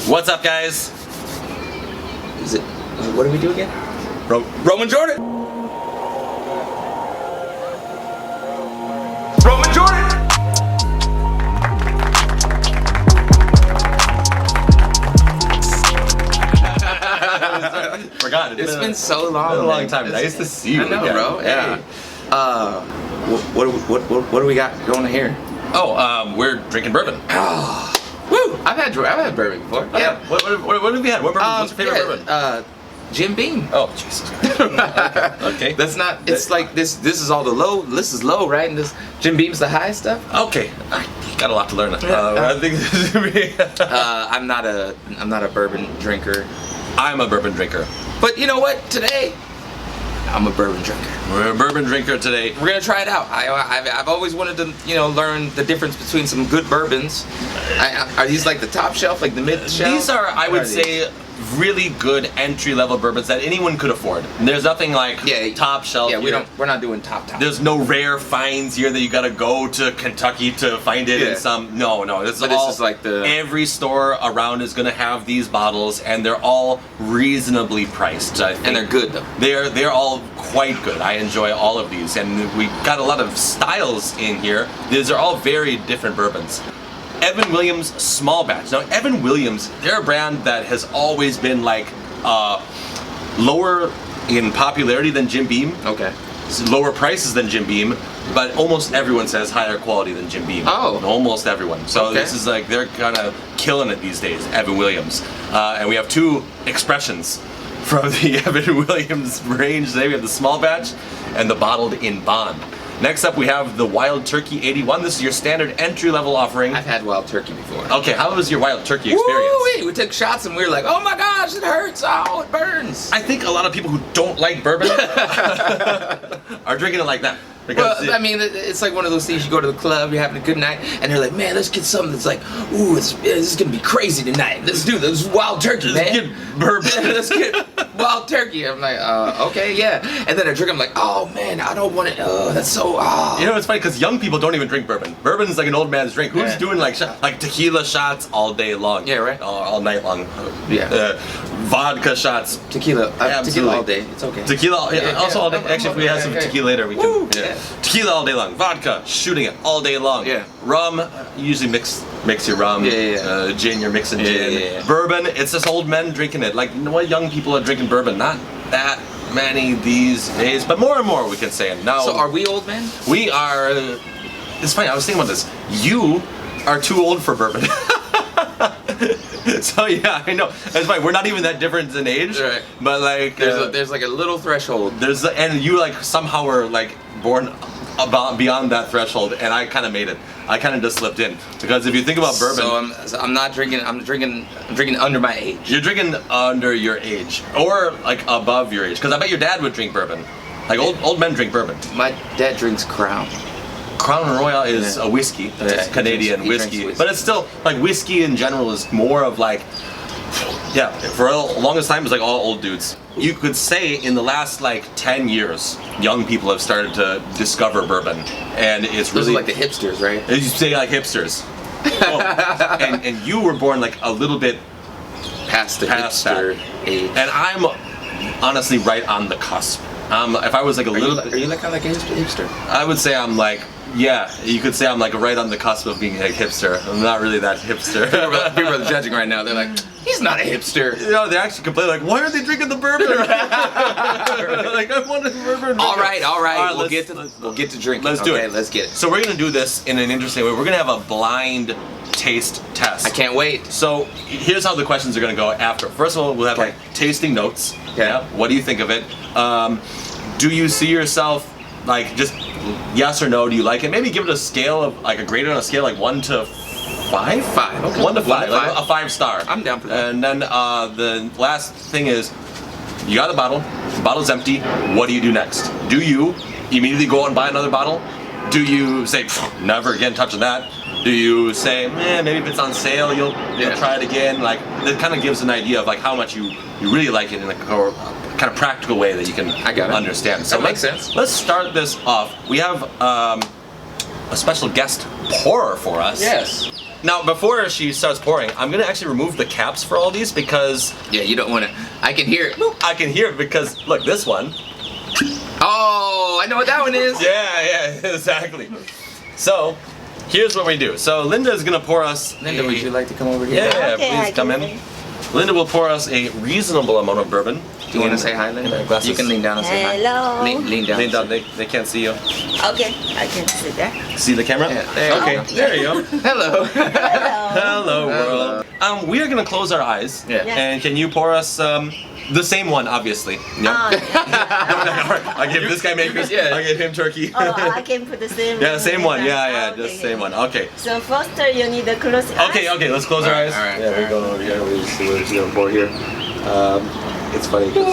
What's up, guys? Is it? What do we do again? Roman Jordan. Roman Jordan. Forgot. It's been so long. Been a long time. Nice to see you. I know, again. bro. Yeah. Hey. What do we got going here? Oh, we're drinking bourbon. Oh, woo! I've had bourbon before. Oh, yeah. What have you had? What bourbon? What's your favorite bourbon? Jim Beam. Oh, Jesus Christ. Okay. That's not. It's like this. This is all the low. This is low, right? And this Jim Beam's the high stuff. Okay. I got a lot to learn. I think this is me. I'm not a bourbon drinker. I'm a bourbon drinker. But you know what? Today, I'm a bourbon drinker. We're a bourbon drinker today. We're gonna try it out. I've always wanted to, learn the difference between some good bourbons. Are these like the top shelf, like the mid shelf? These are, I would say, really good entry-level bourbons that anyone could afford. There's nothing like top shelf. Yeah, we're not doing top. There's no rare finds here that you gotta go to Kentucky to find it in some. No. This is like every store around is gonna have these bottles, and they're all reasonably priced. I think. And they're good though. They're all quite good. I enjoy all of these, and we got a lot of styles in here. These are all very different bourbons. Evan Williams small batch. Now Evan Williams, they're a brand that has always been like lower in popularity than Jim Beam. Okay. Lower prices than Jim Beam, but almost everyone says higher quality than Jim Beam. Oh. Almost everyone. So this is like, they're kind of killing it these days, Evan Williams. And we have two expressions from the Evan Williams range today. We have the small batch and the bottled in bond. Next up, we have the Wild Turkey 81. This is your standard entry-level offering. I've had Wild Turkey before. Okay, how was your Wild Turkey experience? Woo-wee. We took shots and we were like, oh my gosh, it hurts, oh, it burns. I think a lot of people who don't like bourbon are drinking it like that. Well, I mean, it's like one of those things, you go to the club, you're having a good night, and they're like, man, let's get something that's like, ooh, this is going to be crazy tonight. Let's do this Wild Turkey, man. Let's get bourbon. Let's get Wild Turkey. I'm like, okay, yeah. And then I drink, I'm like, oh, man, I don't want it. Oh, that's so, You know, it's funny, because young people don't even drink bourbon. Bourbon's like an old man's drink. Who's doing like tequila shots all day long? Yeah, right. All night long. Yeah. Vodka shots. Tequila. Tequila all day. It's okay. Tequila, also all day. Actually, if we have some tequila later, we can. Yeah. Tequila all day long. Vodka, shooting it all day long. Yeah. Rum, you usually mix your rum. Gin, you're mixing gin. Yeah. Bourbon, it's just old men drinking it. Like, what young people are drinking bourbon? Not that many these days, but more and more we can say. Now, so are we old men? We are. It's funny. I was thinking about this. You are too old for bourbon. So yeah, I know. It's fine. We're not even that different in age, right. But like there's like a little threshold. And you like somehow were like born beyond that threshold, and I kind of made it. I kind of just slipped in, because if you think about bourbon, so I'm not drinking. I'm drinking under my age. You're drinking under your age, or like above your age, because I bet your dad would drink bourbon. Like old men drink bourbon. My dad drinks Crown. Crown Royal is a whiskey. It's Canadian whiskey. But it's still, like, whiskey in general is more of like, for the longest time it's like all old dudes. You could say in the last like 10 years, young people have started to discover bourbon. And it's really... Those are like the hipsters, right? You say like hipsters. and you were born like a little bit past hipster age. And I'm honestly right on the cusp. If I was like a little bit... Are you like kind of like a hipster? I would say I'm like... Yeah, you could say I'm like right on the cusp of being a hipster. I'm not really that hipster. People are judging right now. They're like, he's not a hipster. You know, they actually complain like, why are they drinking the bourbon? Like, I want a bourbon. All right. We'll get to drinking. Let's do it. Let's get it. So we're gonna do this in an interesting way. We're gonna have a blind taste test. I can't wait. So here's how the questions are gonna go after. First of all, we'll have like tasting notes. Okay. Yeah. What do you think of it? Do you see yourself like just yes or no? Do you like it? Maybe give it a scale of like a grade on a scale like 1 to 5. 5. Okay. 1 to 5. Like a 5-star. I'm down for that. And then the last thing is, you got a bottle. The bottle's empty. What do you do next? Do you immediately go out and buy another bottle? Do you say never again touching that? Do you say, maybe if it's on sale, you'll try it again? Like, it kind of gives an idea of like how much you really like it in a kind of practical way that you can understand. So that makes sense. Let's start this off. We have a special guest pourer for us. Yes. Now, before she starts pouring, I'm gonna actually remove the caps for all these because Yeah, you don't want to. I can hear it. Boop. I can hear it because look, this one. Oh, I know what that one is. Yeah, exactly. So, here's what we do. So Linda is gonna pour us. Linda, would you like to come over here? Yeah, Okay, I please come can in. Linda will pour us a reasonable amount of bourbon. Do you want to say hi, Linda? Glasses. You can lean down and say hi. Hello. Lean down. Lean down. They can't see you. Okay, I can sit there. See the camera? Yeah, there you Okay, go. there you go. Hello. Hello, world. We are gonna close our eyes. Yeah. And can you pour us the same one, obviously? No. I give this guy makers. Yeah. I give him turkey. I can put the same. Yeah, same one. Yeah, yeah, Okay, just same one. Okay. So first you need to close eyes. Okay, let's close our eyes. All right, Yeah, we're going over here. We're just gonna pour here. It's funny. 'Cause-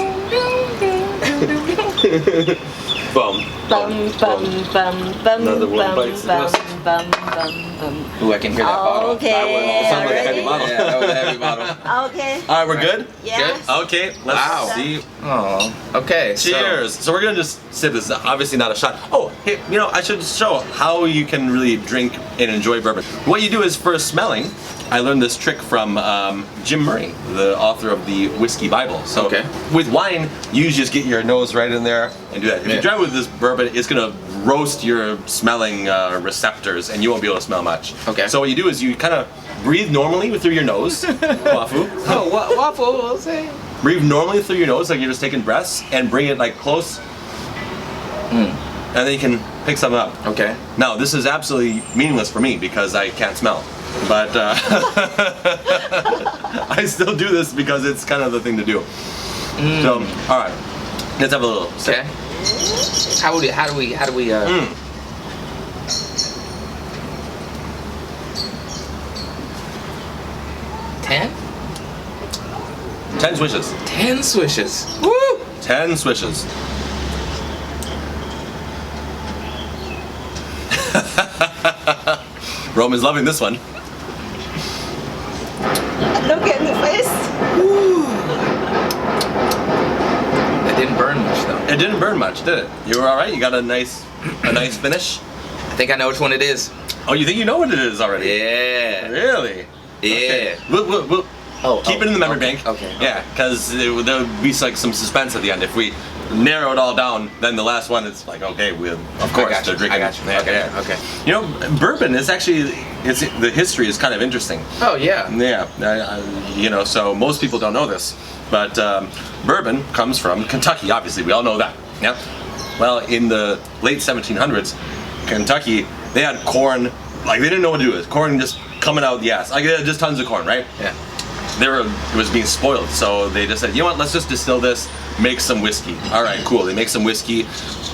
Boom. Bum bum bum bum Another one bum bites the bum dust. bum bum bum. Ooh, I can hear that bottle. Okay. Sounds like a heavy Ready? bottle. Yeah, that was a heavy bottle. Okay. All right, we're good. Yes. Okay, let's Wow. see. Oh, okay. Cheers. So we're gonna just sip this. Obviously not a shot. Oh, hey, I should show how you can really drink and enjoy bourbon. What you do is for smelling. I learned this trick from Jim Murray, the author of the Whiskey Bible. So Okay. with wine, you just get your nose right in there and do that. If Yeah. you try with this bourbon, it's gonna roast your smelling receptors, and you won't be able to smell much. Okay. So what you do is you kind of breathe normally through your nose, wafu. Oh, waffle. I'll say. Breathe normally through your nose, like you're just taking breaths, and bring it like close. And then you can pick something up. Okay. Now, this is absolutely meaningless for me because I can't smell. But I still do this because it's kind of the thing to do. So, all right, let's have a little. sip. Okay. How do we? 10? 10 swishes. 10 swishes. Woo! 10 swishes. Rome is loving this one. Look at the face. It didn't burn much though. It didn't burn much, did it? You were all right. You got a nice finish. I think I know which one it is. Oh, you think you know what it is already? Yeah. Really? Yeah. Okay. We'll keep it in the memory bank. Okay. Yeah, because there would be like some suspense at the end. If we narrow it all down, then the last one, it's like, okay, of course they're drinking. I got you. Yeah, Okay. yeah. Okay. You know, bourbon is actually, the history is kind of interesting. Oh yeah. Yeah, so most people don't know this, but bourbon comes from Kentucky. Obviously, we all know that. Yeah. Well, in the late 1700s, Kentucky, they had corn. Like they didn't know what to do with it. Corn just coming out the ass. Like just tons of corn, right? Yeah. It was being spoiled, so they just said, you know what, let's just distill this, make some whiskey. All right, cool. They make some whiskey,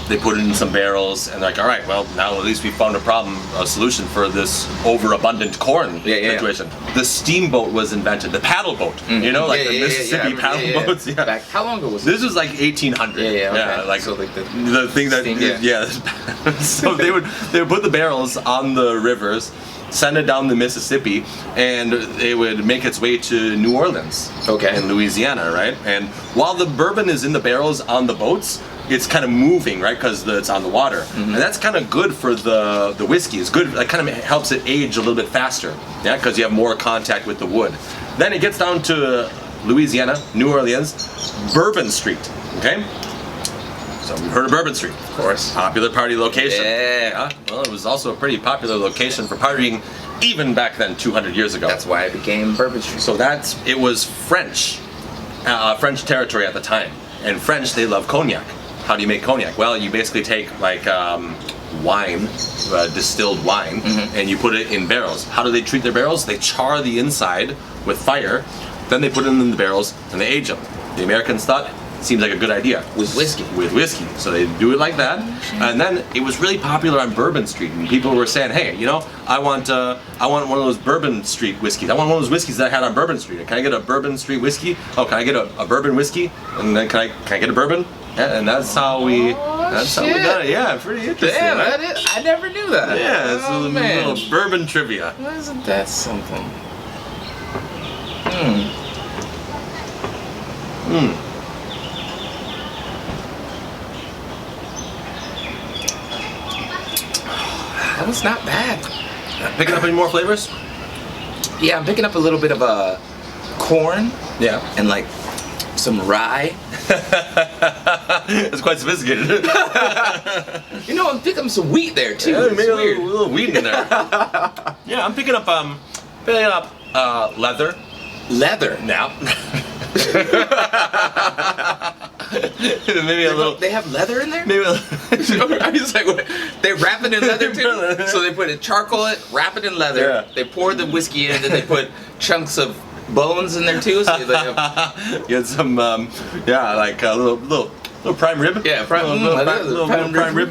they put it in some barrels, and they're like, all right, well, now at least we found a solution for this overabundant corn situation. The steamboat was invented, the paddle boat, the Mississippi paddle boats. Yeah. Back, how long ago was this? This was like 1800. Yeah, okay. Like, So like the thing that, steam, so they would put the barrels on the rivers, send it down the Mississippi, and it would make its way to New Orleans, in Louisiana, right? And while the bourbon is in the barrels on the boats, it's kind of moving, right? Because it's on the water, and that's kind of good for the whiskey. It's good. That kind of helps it age a little bit faster, yeah, because you have more contact with the wood. Then it gets down to Louisiana, New Orleans, Bourbon Street, okay? So we've heard of Bourbon Street, Of course. popular party location. Yeah. Well, it was also a pretty popular location for partying even back then, 200 years ago. That's why it became Bourbon Street. So it was French territory at the time. And French, they love cognac. How do you make cognac? Well, you basically take like wine, distilled wine, and you put it in barrels. How do they treat their barrels? They char the inside with fire, then they put it in the barrels and they age them. The Americans thought, seems like a good idea. With whiskey. With whiskey. So they do it like that. And then it was really popular on Bourbon Street. And people were saying, hey, I want one of those Bourbon Street whiskeys. I want one of those whiskeys that I had on Bourbon Street. Can I get a Bourbon Street whiskey? Oh, can I get a bourbon whiskey? And then can I get a bourbon? Yeah, and that's how we got it. Yeah, pretty interesting. Damn, right? I never knew that. Yeah, it's a man. little bourbon trivia. Isn't that something? That was not bad. Picking up any more flavors? Yeah, I'm picking up a little bit of corn Yeah. and like some rye. It's quite sophisticated. You know, I'm picking up some wheat there too. Yeah, It's maybe a weird. little wheat in there. Yeah, I'm picking up leather. Leather. Now. Maybe a little. They have leather in there? Maybe a I was like, what? They wrap it in leather too? So they put a charcoal it, wrap it in leather, Yeah. they pour the whiskey in, and then they put chunks of bones in there too. So they have, You had some, like a little prime rib. yeah, prime, Little prime rib.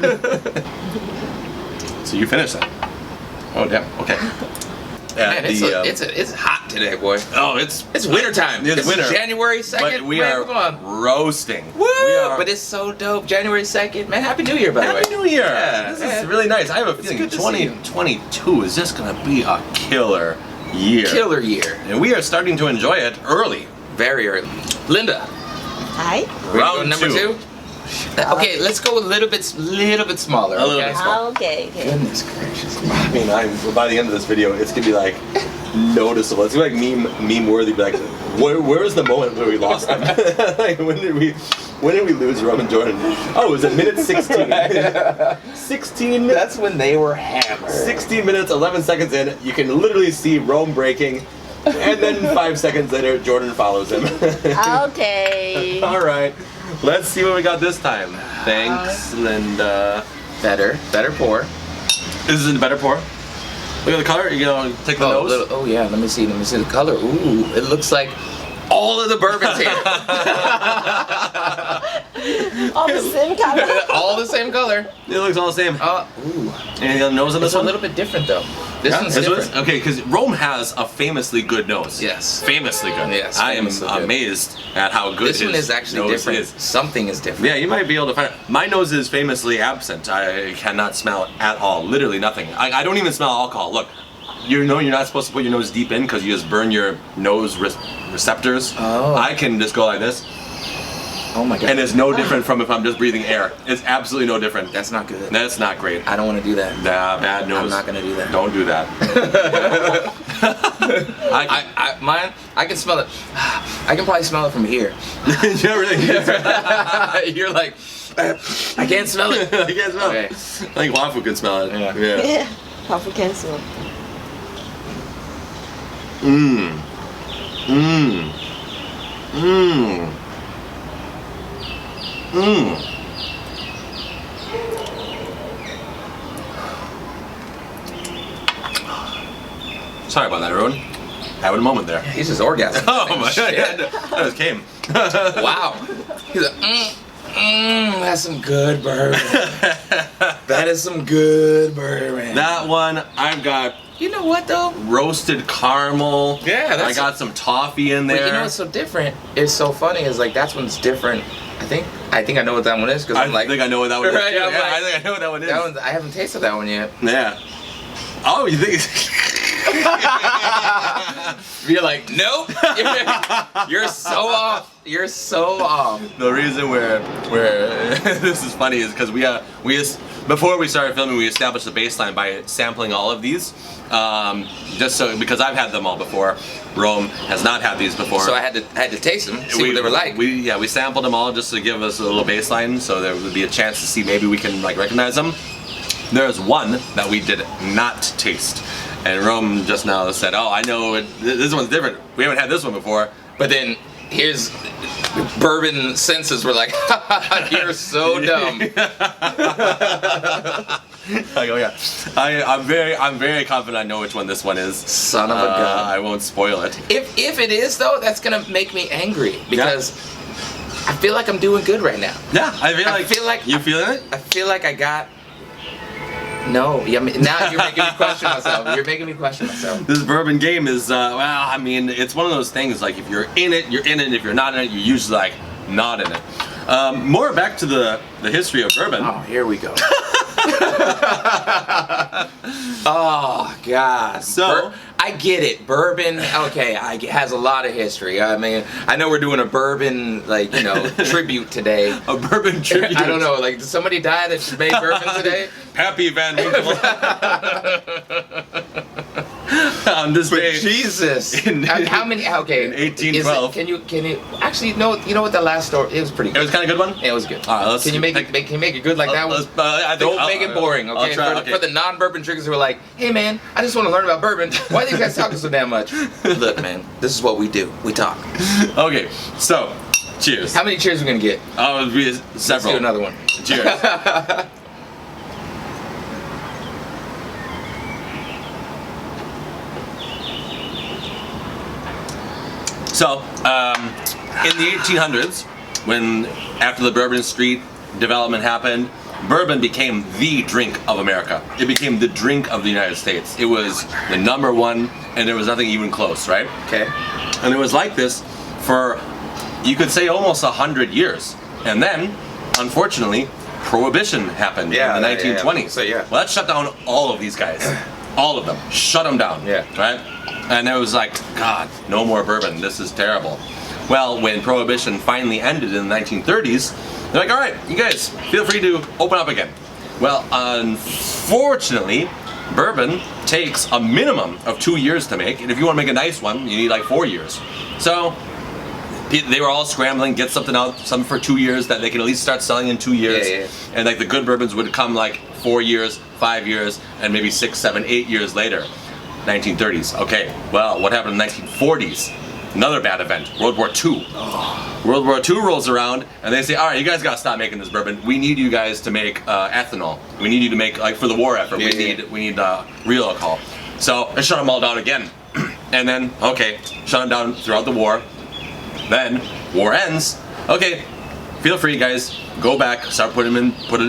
So you finished that. Oh damn. Okay. Man, it's hot today, boy. It's wintertime. It's winter. January 2nd. But we man, are come on. roasting. Woo! We are, But it's so dope. January 2nd. Man, Happy New Year, by the way. Happy New Year. Yeah, This man. is really nice. I have a feeling good to see you. 2022 is just gonna be a killer year. Killer year. And we are starting to enjoy it early. Very early. Linda, Hi. we're Round going number two. 2? Okay, let's go a little bit smaller. A little okay? bit smaller. Okay. Goodness gracious. I mean, by the end of this video, it's gonna be like noticeable. It's gonna be like meme worthy. Be like, where is the moment where we lost them? Like, when did we lose Roman Jordan? Oh, it was at minute 16. 16. That's when they were hammered. 16 minutes, 11 seconds in, you can literally see Rome breaking, and then 5 seconds later, Jordan follows him. Okay. All right, let's see what we got this time. Thanks, Linda. Better pour. This is a better pour. Look at the color. You know, take the nose. Oh yeah, let me see the color. Ooh, it looks like all of the bourbons here. All the same color. All the same color. It looks all the same. Ooh. Any other nose on this It's a one? little bit different though. This Yeah, one's this different. one's- okay, because Rome has a famously good nose. Yes. Famously good. Yes, I am famously good. amazed at how good This one his is actually nose different. is. Something is different. Yeah, you might be able to find it. My nose is famously absent. I cannot smell it at all. Literally nothing. I don't even smell alcohol. Look, you know you're not supposed to put your nose deep in because you just burn your nose receptors. Oh. I can just go like this, Oh my god. and it's no different from if I'm just breathing air. It's absolutely no different. That's not good. That's not great. I don't want to do that. Nah, bad nose. I'm not gonna do that. Don't do that. I can smell it. I can probably smell it from here. Yeah, really. You're like, I can't smell it. I can't smell Okay. it. I think Wafu could smell it. Yeah. Yeah. Coffee cancel. Mmm. Mmm. Mmm. Mmm. Sorry about that, everyone. Having a moment there. He's just orgasming. Oh my god, yeah, that just came. Wow. He's like, that's some good bourbon. That is some good bourbon. That one, I've got You know what though? roasted caramel. Yeah, I got some toffee in there. But you know what's so different? It's so funny. Is like that's when it's different. I think I know what that one is because I'm like. think I know what that one is. Right, too. I'm Yeah, like- I think I know what that one is. That one, I haven't tasted that one yet. Yeah. Oh, you think? You're like, nope. You're so off. You're so off. The reason where this is funny is because before we started filming, we established the baseline by sampling all of these, just so because I've had them all before. Rome has not had these before. So I had to taste them, see what they were like. We sampled them all just to give us a little baseline, so there would be a chance to see maybe we can like recognize them. There's one that we did not taste, and Rome just now said, "Oh, I know it, this one's different. We haven't had this one before." But then his bourbon senses were like, "You're so dumb." I go, yeah. I'm very confident I know which one this one is. Son of a gun. I won't spoil it. If it is though, that's gonna make me angry because I feel like I'm doing good right now. Yeah, I feel like you feeling it. I feel like I got. No, yeah, now you're making me question myself. You're making me question myself. This bourbon game is well, I mean, it's one of those things. Like if you're in it, you're in it. And if you're not in it, you're usually like not in it. More back to the history of bourbon. Oh, here we go. Oh God. So- I get it. Bourbon, okay, has a lot of history. I mean, I know we're doing a bourbon tribute today. A bourbon tribute. I don't know. Like, did somebody die that made bourbon today? Pappy Van Winkle. on this But day. Jesus. In- How many? Okay. in 1812. Can you actually you know what the last story? It was pretty It good. was kind of good one. It was good. All right, let's can you make take- it? Can you make it good like that one? I think Don't I'll- make it boring, I'll okay? try, For, okay. for the non-bourbon drinkers who are like, hey man, I just want to learn about bourbon. Why are these guys talking so damn much? Look, man, this is what we do. We talk. Okay, so cheers. How many cheers are we gonna get? It'll be Let's several. do another one. Cheers. So, in the 1800s, when after the Bourbon Street development happened, bourbon became the drink of America. It became the drink of the United States. It was the number one, and there was nothing even close, right? Okay. And it was like this for, you could say, almost 100 years. And then, unfortunately, Prohibition happened Yeah, in the yeah, 1920s. yeah. So, yeah. Well, that shut down all of these guys. All of them. Shut them down. Yeah. Right? And it was like, God, no more bourbon. This is terrible. Well, when Prohibition finally ended in the 1930s, they're like, all right, you guys, feel free to open up again. Well, unfortunately, bourbon takes a minimum of 2 years to make, and if you want to make a nice one, you need like 4 years. So they were all scrambling, get something out, something for 2 years that they can at least start selling in 2 years. Yeah, yeah. And like the good bourbons would come like 4 years, 5 years, and maybe 6, 7, 8 years later. 1930s. Okay, well, what happened in the 1940s? Another bad event, World War II. World War II rolls around, and they say, all right, you guys gotta stop making this bourbon. We need you guys to make ethanol. We need you to make, like, for the war effort, we need real alcohol. So they shut them all down again. And then, okay, shut them down throughout the war. Then, war ends. Okay, feel free, guys, go back, start put it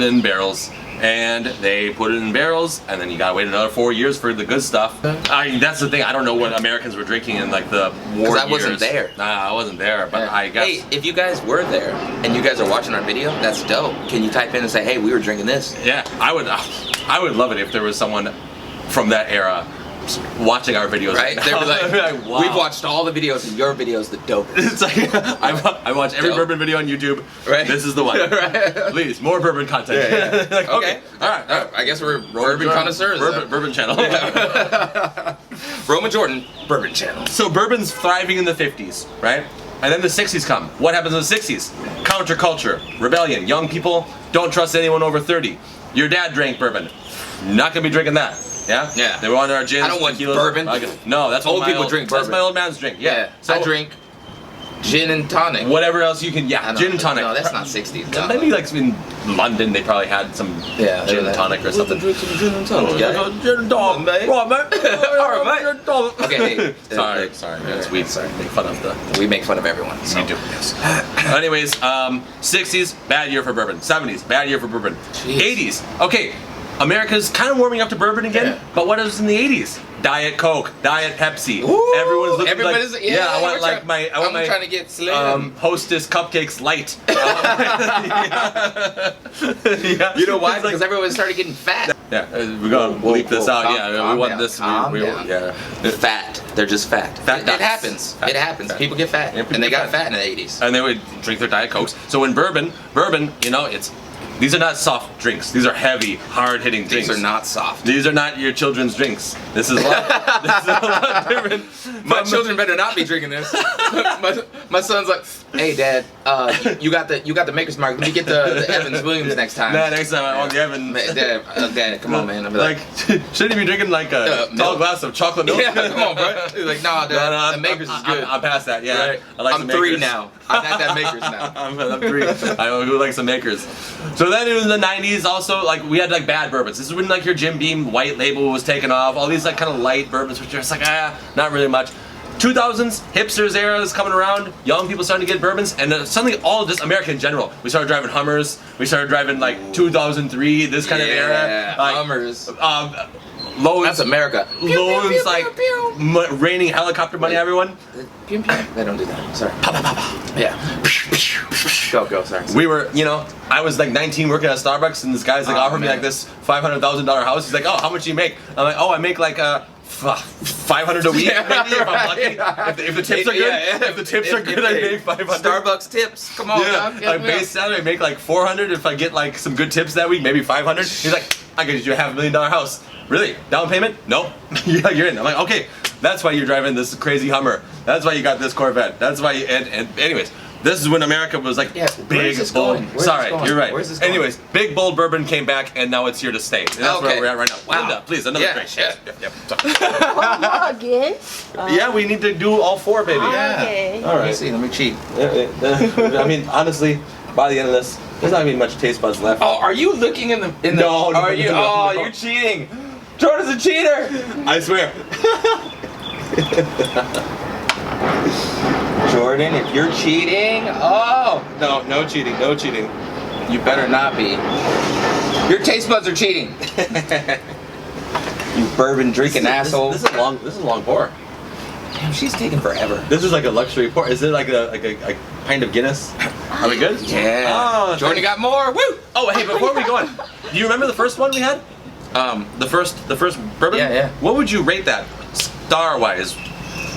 in barrels. And they put it in barrels, and then you gotta wait another 4 years for the good stuff. I mean, that's the thing. I don't know what Americans were drinking in like the war years. I wasn't there. Nah, I wasn't there, but I guess. Hey, if you guys were there and you guys are watching our video, that's dope. Can you type in and say, hey, we were drinking this? Yeah, I would love it if there was someone from that era watching our videos Right? now. They were like, Like, wow. we've watched all the videos and your video's the dopest. It's like I watch every Dope. bourbon video on YouTube. Right. This is the one. Right. Please, more bourbon content. Yeah, yeah. Like, okay. All right. I guess we're bourbon connoisseurs. Bourbon channel. Roman Jordan, bourbon channel. So bourbon's thriving in the 50s, right? And then the 60s come. What happens in the 60s? Counterculture, rebellion, young people don't trust anyone over 30. Your dad drank bourbon. Not gonna be drinking that. Yeah? Yeah. They were on our gins. I don't want tequilas. bourbon. No, that's what Old my people drink That's bourbon. my old man's drink. Yeah. So I drink gin and tonic. whatever else you can. I Yeah, don't gin and know. tonic. No, that's not 60s. No. Maybe like in London they probably had some Yeah, gin and tonic or something. Drink some gin and tonic. Yeah. Gin and tonic, mate. Right, mate. All right, mate. Okay, hey, Sorry. It's we make fun of the. we make fun of everyone. So. You do, yes. Anyways, 60s, bad year for bourbon. 70s, bad year for bourbon. Jeez. 80s, okay. America's kind of warming up to bourbon again, Yeah. but what was in the 80s? Diet Coke, Diet Pepsi. Ooh, Everyone's looking everybody's- like, yeah, I want we're like trying- I want I'm my trying to get slim. Hostess cupcakes light. Yeah. You know why? It's like- Because everyone started getting fat. yeah, we're gonna leak this out. Yeah, we calm want down, this. calm We down. yeah. Fat. They're just fat. Fat It nuts. happens. Fat. It happens. Fat. People get fat, Yeah, people and they get got fat in the 80s. And they would drink their Diet Cokes. So in bourbon, you know, these are not soft drinks. These are heavy, hard-hitting drinks. These are not soft. These are not your children's drinks. This is a lot different. My children better not be drinking this. my son's like, "Hey, Dad, you got the Maker's Mark. Let me get the Evans Williams next time." Nah, next time I want the Evan. Dad, Dad, come on, man. I'll be Like, shouldn't you be drinking like a tall milk. glass of chocolate milk? yeah, come on, bro. He's like, "Nah, Dad, the Maker's is good." I'm past that. Yeah, Right? I like I'm some 3 Makers. now. I'm at that Maker's now. I'm 3. I who likes some Makers. So then it was in the 90s. Also, like we had like bad bourbons. This is when like your Jim Beam white label was taken off. All these like kind of light bourbons, which are just like not really much. 2000s hipsters era is coming around. Young people starting to get bourbons, and suddenly all just America in general. We started driving Hummers. We started driving like 200003, this kind of era. Like, Hummers. Loads. That's America. Loans like raining helicopter money. Yeah. Everyone. Pew, pew. They don't do that. Sorry. Yeah. Go. Sorry. We were, you know, I was like 19 working at Starbucks, and this guy's like Oh, offered me man. like this $500,000 house. He's like, "Oh, how much do you make?" I'm like, "Oh, I make like 500 a week, Yeah, maybe if I'm right. lucky. If the tips are good, if the tips are good, I make 500. Starbucks tips. Come on, dog. My base salary, I make like 400. If I get like some good tips that week, maybe 500. He's like, I could get you a $500,000 house. Really? Down payment? Nope. Yeah, you're in. I'm like, okay. That's why you're driving this crazy Hummer. That's why you got this Corvette. That's why. And anyways. This is when America was like big, bold. Sorry, you're right. Anyways, big, bold bourbon came back, and now it's here to stay. And that's where we're at right now. Wow. Linda, please, another drink. One more again? Yeah, we need to do all 4, baby. Okay. All Let me right. see. Let me cheat. I mean, honestly, by the end of this, there's not even much taste buds left. Oh, are you looking in the? No, Are you? no. You're cheating. Jordan's a cheater. I swear. Jordan, if you're cheating, No cheating, no cheating. you better not be. Your taste buds are cheating. You bourbon drinking asshole. This is a long pour. Damn, she's taking forever. This is like a luxury pour. Is it like a pint of Guinness? Are we good? Yeah. Oh, Jordan got more. Woo! Oh, hey, before we go on, do you remember the first one we had? The first bourbon? Yeah. What would you rate that, star-wise?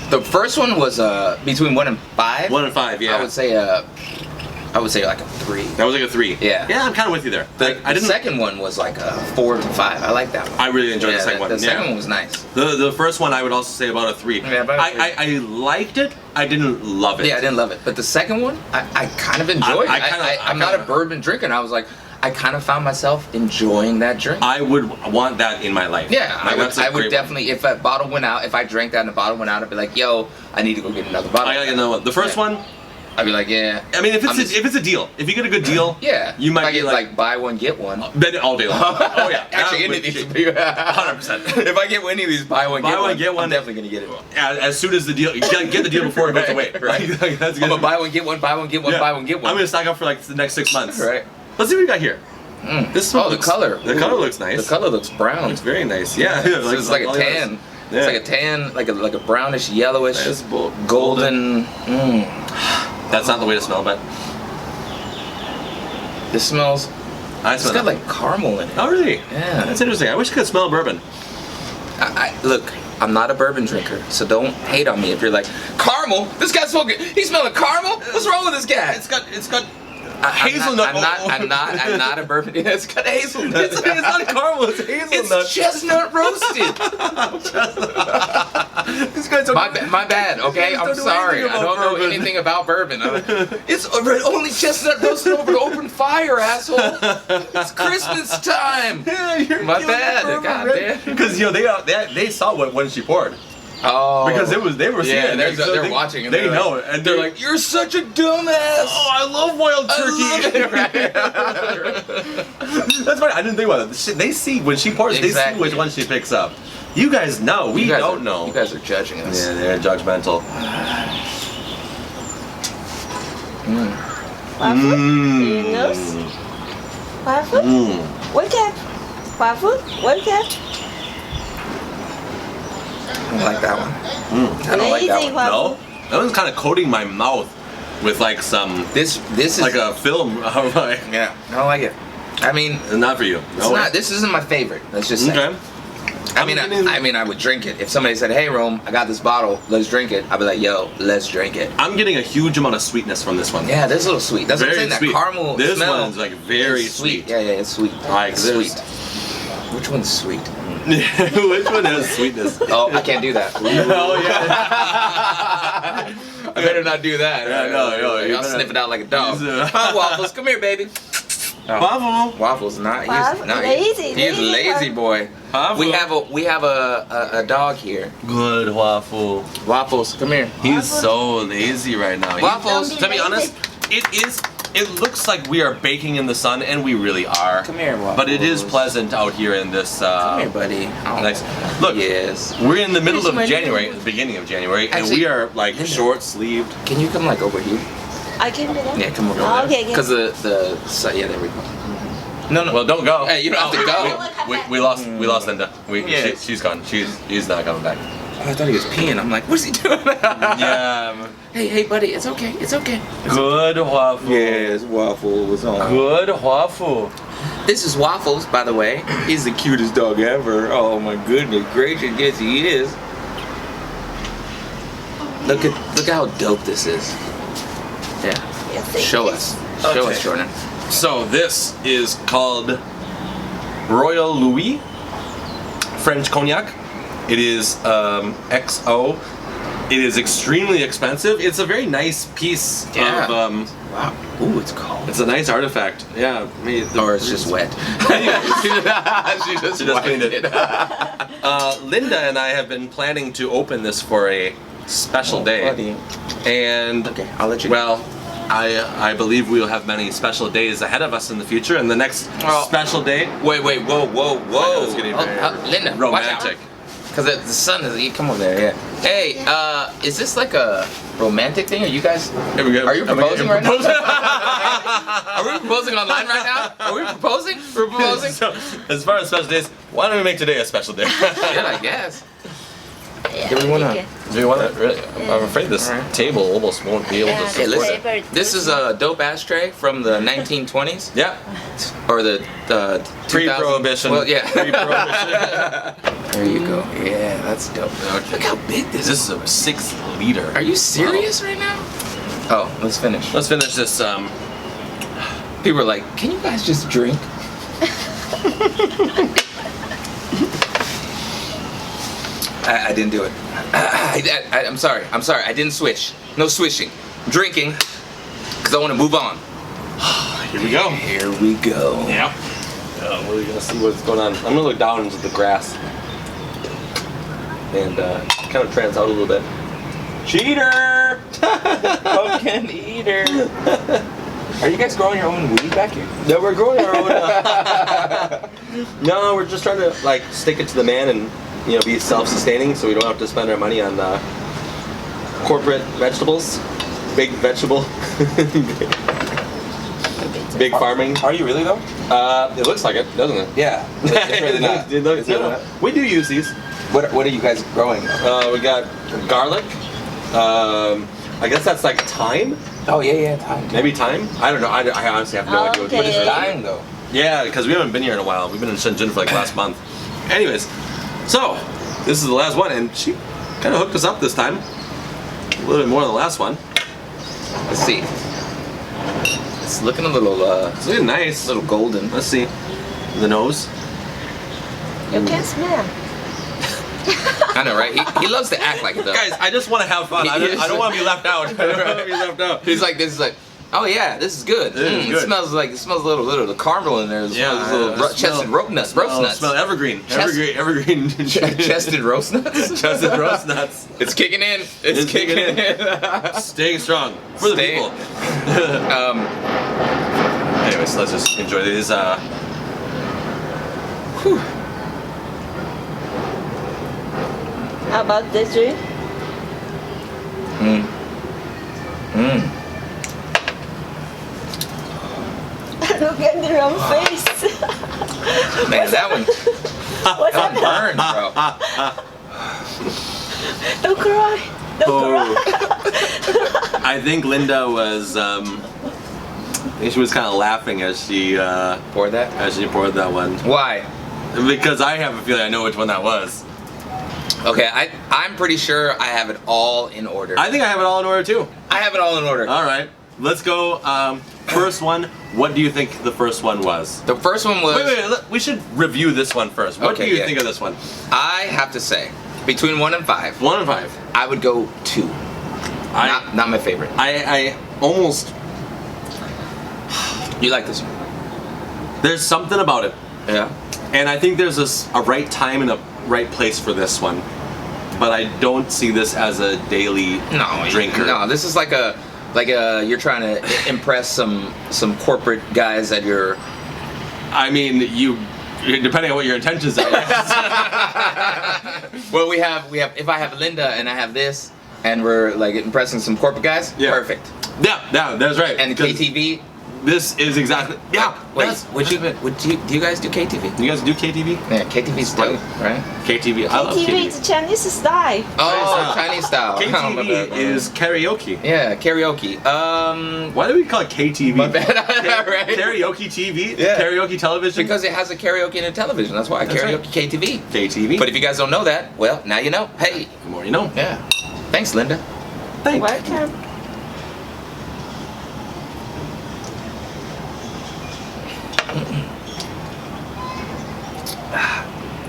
The first one was between 1 and 5. 1 and 5, yeah. I would say like a 3. That was like a 3. Yeah. Yeah, I'm kind of with you there. The second one was like a 4 to 5. I like that one. I really enjoyed the second one. The second one was nice. The first one I would also say about a 3. Yeah, about a 3. I liked it. I didn't love it. Yeah, I didn't love it. But the second one, I kind of enjoyed. I'm not a bourbon drinker, and I was like, I kind of found myself enjoying that drink. I would want that in my life. Yeah, Like, I would definitely. If a bottle went out, if I drank that and the bottle went out, I'd be like, yo, I need to go get another bottle. I gotta get another one. The first one, I'd be like, yeah. I mean, if it's a deal, if you get a good deal, Yeah. you might if I be get like buy one get one. then all day long. Oh yeah, Actually, any of these. 100%. If I get any of these buy one get one, I'm one. definitely gonna get it. As soon as the deal, you gotta get the deal before it goes away. Right. Like, that's I'm good. gonna buy one get one, buy one get one, Yeah. buy one get one. I'm gonna stock up for like the next 6 months. Right. Let's see what we got here. This one the looks- color. The color looks nice. The color looks brown. looks very nice. Yeah. So it's like a tan. Yeah. It's like a tan, like a brownish, yellowish, That's golden. That's not the way to smell, but This smells. I It's smell got that. like caramel in it. Oh really? Yeah. That's interesting. I wish I could smell bourbon. Look, I'm not a bourbon drinker, so don't hate on me if you're like caramel. This guy's smoking. He's smelling caramel. What's wrong with this guy? It's got hazelnut. hazelnut. I'm not a bourbon. It's got hazelnut. It's not caramel. It's hazelnut. It's chestnut roasted. These guys don't. My bad. Okay, I'm don't know sorry. anything I don't about know bourbon. anything about bourbon. It's only chestnut roasted over an open fire, asshole. It's Christmas time. Yeah, you're My killing bad. the bourbon, God right? damn. Because they saw when she poured. Oh, Because they were seeing yeah, it. they're watching and They they're know like, it, and they're like, "You're such a dumbass." "Oh, I love wild turkey." That's funny. I didn't think about it. They see when she pours. They see which one she picks up. You guys know. We don't know. You guys are judging us. Yeah, they're judgmental. Waffle? You know? Waffle? Wake up. Waffle? Wake up. I don't like that one. I don't like that one. No, that one's kind of coating my mouth with like some This is like a film. Like, yeah. I don't like it. I mean, not for you. it's not. This isn't my favorite. Let's just say. Okay. I mean, I would drink it if somebody said, "Hey, Rome, I got this bottle. Let's drink it." I'd be like, "Yo, let's drink it." I'm getting a huge amount of sweetness from this one. Yeah, this is a little sweet. That's Very what I'm saying. sweet. That caramel This smell. one's like very It's sweet. Yeah, it's sweet. Like, It's there's- sweet. Which one's sweet? Which one has sweetness? Oh, I can't do that. Oh yeah. I better not do that. Yeah, no, you I'll better- sniff it out like a dog. He's, Huh, Waffles, come here, baby. Oh, Waffle. Waffles, not. Waffle, lazy, He's lazy lazy boy. Waffle. We have a dog here. Good waffle. Waffles, come here. He's so lazy right now. Waffles, Don't To be lazy. honest, it looks like we are baking in the sun, and we really are. Come here, Waffles. But it is pleasant out here in this. Come here, buddy. Oh. Nice. Look, Yes. we're in the middle Here's of my January, new- the beginning of January, and Actually, we are like Linda. short-sleeved. Can you come like over here? I can do that? Yeah, come over Oh, there. okay, okay. Because yeah, there we go. No, no. Well, don't go. Hey, you don't have to go. We lost Linda. Yeah. She's gone. She's not coming back. Oh, I thought he was peeing. I'm like, what's he doing? Yeah. Hey, buddy, it's okay. It's okay. Good waffle. Yes, waffles on. Good waffle. This is Waffles, by the way. He's the cutest dog ever. Oh my goodness gracious, yes he is. Look at how dope this is. Yeah. Yes, it Show is. us. Show us, Okay. Jordan. So this is called Royal Louis French Cognac. It is XO. It is extremely expensive. It's a very nice piece Yeah. of. Wow. Ooh, it's cold. It's a nice artifact. Yeah. Or it's just wet. she just cleaned it. it. Linda and I have been planning to open this for a special day, buddy. and Okay, I'll let you. well, I believe we will have many special days ahead of us in the future, and the next Oh. special day. Wait, whoa. I know it's getting very Linda, romantic. Because the sun is. You come over there, yeah. Hey, is this like a romantic thing? Are you guys? Here we go. Are you proposing right now? Proposing? Are we proposing online right now? Are we proposing? We're proposing? So, as far as special days, why don't we make today a special day? Yeah, I guess. Yeah, Do we wanna- okay. Do you want to? Really? I'm afraid this Alright. table almost won't be able to Yeah, Hey, support listen. it. This is a dope ashtray from the 1920s Yeah. or the 2000s. Pre-prohibition. Well, yeah. Pre-prohibition. There you go. Yeah, that's dope. Look how big this This is. is a 6 liter. Are you serious right now? Oh, let's finish. Let's finish this. People are like, can you guys just drink? I didn't do it. I'm sorry. I didn't swish. No swishing. Drinking. Because I want to move on. Here we go. Here we go. Yep. We're gonna see what's going on. I'm gonna look down into the grass and kind of trans out a little bit. Cheater! Pumpkin eater. Are you guys growing your own weed back here? No, we're growing our own. No, we're just trying to like stick it to the man and be self-sustaining, so we don't have to spend our money on corporate vegetables, big vegetable, big farming. Are you really though? It looks like it, doesn't it? Yeah. It's really not. It looks- It's really no, not. we do use these. What are you guys growing? We got garlic. I guess that's like thyme. Oh yeah, time. Maybe thyme. I don't know. I honestly have no idea what Okay. it is. Time though. Yeah, because we haven't been here in a while. We've been in Shenzhen for like last month. Anyways, so this is the last one, and she kind of hooked us up this time. A little bit more than the last one. Let's see. It's looking a little It's looking nice. little golden. Let's see. The nose. You can smell. I know, right? He loves to act like it though. Guys, I just want to have fun. I don't want to be left out. I don't want to be left out. He's like this. He's like, oh yeah, this is good. This is It good. smells a little the caramel in there. It Yeah, smells a little I chested roast nuts. Roast nuts. Smell evergreen. Chest- Evergreen. Chested roast nuts. Chested roast nuts. It's kicking in. It's It's kicking kicking in. Staying strong for the Staying- people. Anyways, let's just enjoy these. Whew. How about this drink? Look at the wrong face. Man, that one What's happening? burned, bro. Don't cry. Don't cry. I think Linda was. I think she was kind of laughing as she Pour that. poured that one Why? because I have a feeling I know which one that was. Okay, I'm pretty sure I have it all in order. I think I have it all in order too. I have it all in order. All right, let's go. First one. What do you think the first one was? The first one was. Wait. We should review this one first. What Okay, do you yeah. think of this one? I have to say, between 1 and 5, 1 and 5. I would go 2. I Not my favorite. I almost. You like this one? There's something about it. Yeah. And I think there's a right time and a right place for this one. But I don't see this as a daily drinker. No, this is like a you're trying to impress some corporate guys at your. I mean, depending on what your intentions are. Well, we have if I have Linda and I have this and we're like impressing some corporate guys, Yeah. perfect. Yeah, that's right. And Because KTV, This is exactly. Yeah. Wait, that's- do you guys do KTV? You guys do KTV? Yeah, KTV's dope, right? KTV. I love TV KTV. is Chinese style. Oh, Chinese style. Oh, my KTV bad, bro. is karaoke. Yeah, karaoke. Why do we call it KTV? My bad, right? Karaoke TV? Yeah. Karaoke television? Because it has a karaoke and a television. That's why That's karaoke KTV. KTV. But if you guys don't know that, well, now you know. Hey, the more you know. yeah. Thanks, Linda. Thanks. Welcome.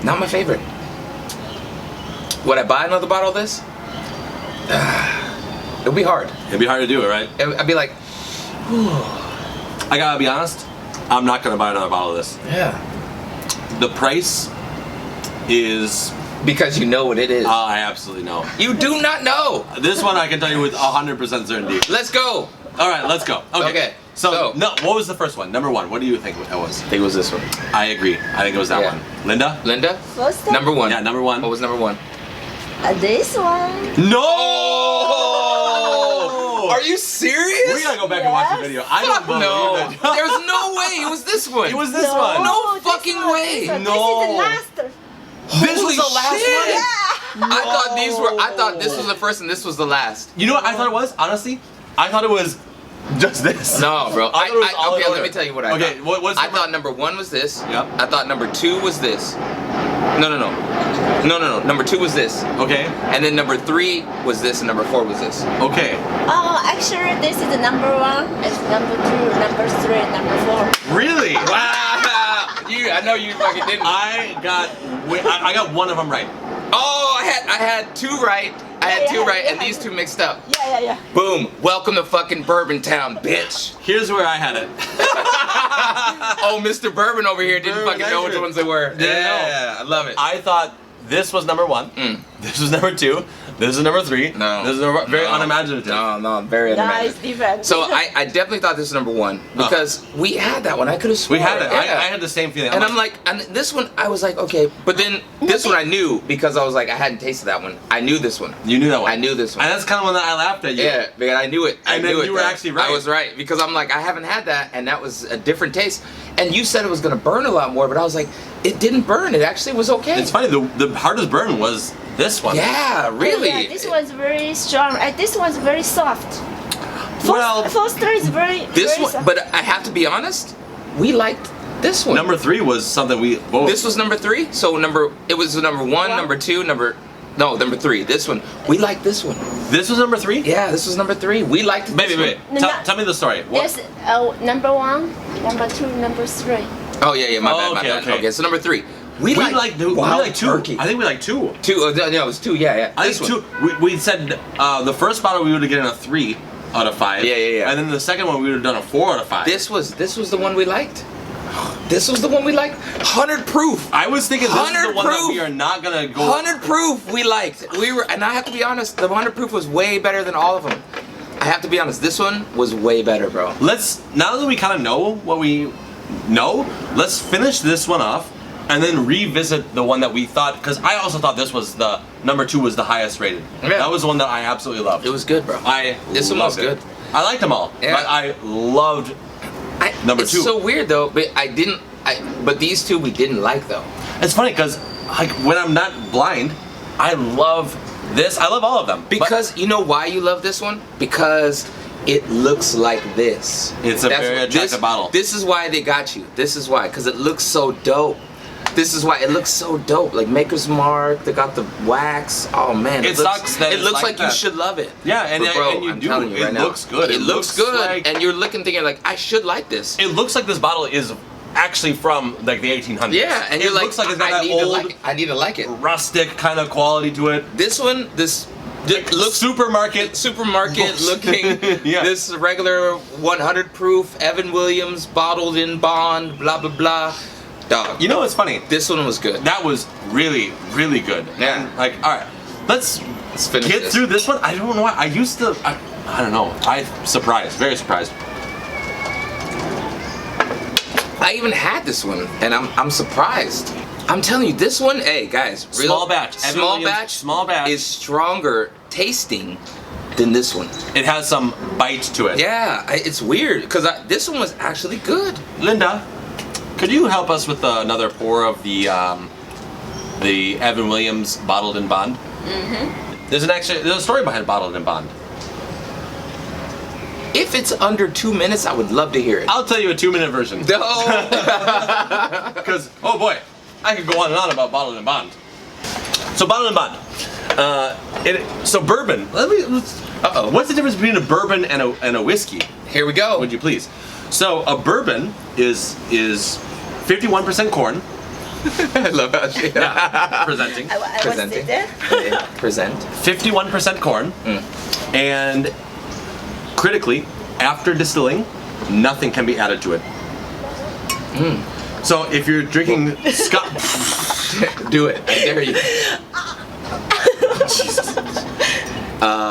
Not my favorite. Would I buy another bottle of this? It would be hard. It'd be hard to do it, right? I'd be like, I gotta be honest, I'm not gonna buy another bottle of this. yeah. The price is. Because you know what it is. I absolutely know. You do not know. This one I can tell you with 100% certainty. Let's go. All right, let's go. Okay. So, no, what was the first one? Number one. What do you think it was? I think it was this one. I agree. I think it was that Yeah. one. Linda? Linda? What's that? Number one. Yeah, number one. What was number one? This one. No! Oh! Are you serious? We gotta go back and watch the Yes. video. I don't believe No. it. There's no way. It was this one. It was this No, one. No this fucking one, way. This, one. No. This is the last. This was Holy the last shit. one? Yeah. I thought these were. I thought this was the first and this was the last. You know what I thought it was? Honestly, I thought it was just this. No, bro. I thought it was all in okay, order. let me tell you what I Okay, thought. what's I number- thought number one was this. Yep. I thought number two was this. No. Number two was this. Okay. And then number three was this, and number four was this. Okay. Oh, actually, this is the number one. It's number two, number three, number four. Really? Wow! I know you fucking didn't. I got one of them right. Oh, I had two right. I had two Yeah, right, yeah. and these two mixed up. Yeah. Boom! Welcome to fucking Bourbon Town, bitch. Here's where I had it. Oh, Mr. Bourbon over here didn't Bourbon fucking know which expert. ones they were. Didn't Yeah, I love it. I thought this was number one. Mm. This was number two. This is number three. No. This is number, very No. unimaginative. No, very Nice, unimaginative. different. So I definitely thought this was number one because we had that one. I could have We sworn. had it. I Yeah. had the same feeling. And I'm like, and this one I was like, okay, but then this one I knew because I was like, I hadn't tasted that one. I knew this one. you knew that one. I knew this one. And that's kind of when I laughed at you. Yeah, because I knew it. I And then knew it. you were though. actually right. I was right because I'm like, I haven't had that, and that was a different taste. And you said it was gonna burn a lot more, but I was like, it didn't burn. It actually was okay. It's funny. The hardest burn was this one. Yeah, really. Yeah, this one's very strong. And this one's very soft. Well, Foster is very. This very one, soft. but I have to be honest, we liked this one. number three was something we both. This was number three. So it was number one, Wow. number two, number three. This one, we liked this one. This was number three. Yeah, this was number three. We liked this Wait. one. No, no. Tell me the story. What? Yes, number one, number two, number three. Oh yeah, my Oh, bad. okay. Okay, so number three. We We liked like two. turkey. I think we like two. Two. No, it was two. Yeah. I This think one. two. We said the first bottle we would have given a 3 out of 5. Yeah. And then the second one we would have done a 4 out of 5. This was the one we liked. This was the one we liked. 100 proof. I was thinking this is the 100 one that proof. we are not gonna go. 100 proof we liked. And I have to be honest, the 100 proof was way better than all of them. I have to be honest, this one was way better, bro. Now that we kind of know what we know, let's finish this one off and then revisit the one that we thought, because I also thought this was the number 2 was the highest rated. Yeah. That was the one that I absolutely loved. It was good, bro. This one was loved it. good. I liked them all, Yeah. but I loved number it's 2. so weird though, but but these two we didn't like though. It's funny because like when I'm not blind, I love this. I love all of them. But Because you know why you love this one? Because it looks like this. It's a very attractive bottle. This is why they got you. This is why, because it looks so dope. This is why it looks so dope. Like Maker's Mark, they got the wax. Oh man, It looks, sucks that it it's looks like like you that. should love it. Yeah, and you I'm do. telling you It right now. looks good. It It looks looks good, like- and you're looking, thinking like, I should like this. It looks like this bottle is actually from like the 1800s. Yeah, and it you're like, looks like it's got I that need to old like it. I need to like it. rustic kind of quality to it. This one, this looks supermarket. supermarket looking. Yeah. This regular 100 proof Evan Williams bottled in bond. Blah blah blah. Dog. You know what's funny? This one was good. That was really, really good. Yeah. And, like, all right, let's finish get this. through this one. I don't know why. I used to. I don't know. I'm surprised. Very surprised. I even had this one, and I'm surprised. I'm telling you, this one, hey guys, Small batch. Evan small Williams, batch, small batch. is stronger tasting than this one. It has some bite to it. Yeah, it's weird because this one was actually good. Linda, could you help us with another pour of the Evan Williams Bottled in Bond? Mm-hmm. There's a story behind Bottled in Bond. If it's under 2 minutes, I would love to hear it. I'll tell you a 2-minute version. No. Because, oh boy, I could go on and on about Bottled in Bond. So Bottled in Bond. So bourbon. Uh-oh. What's the difference between a bourbon and a whiskey? Here we go. Would you please? So a bourbon is 51% corn. I love how she Presenting. I was Presenting. there. Yeah, present. 51% corn. And critically, after distilling, nothing can be added to it. So if you're drinking Scotch, Do it. I dare you.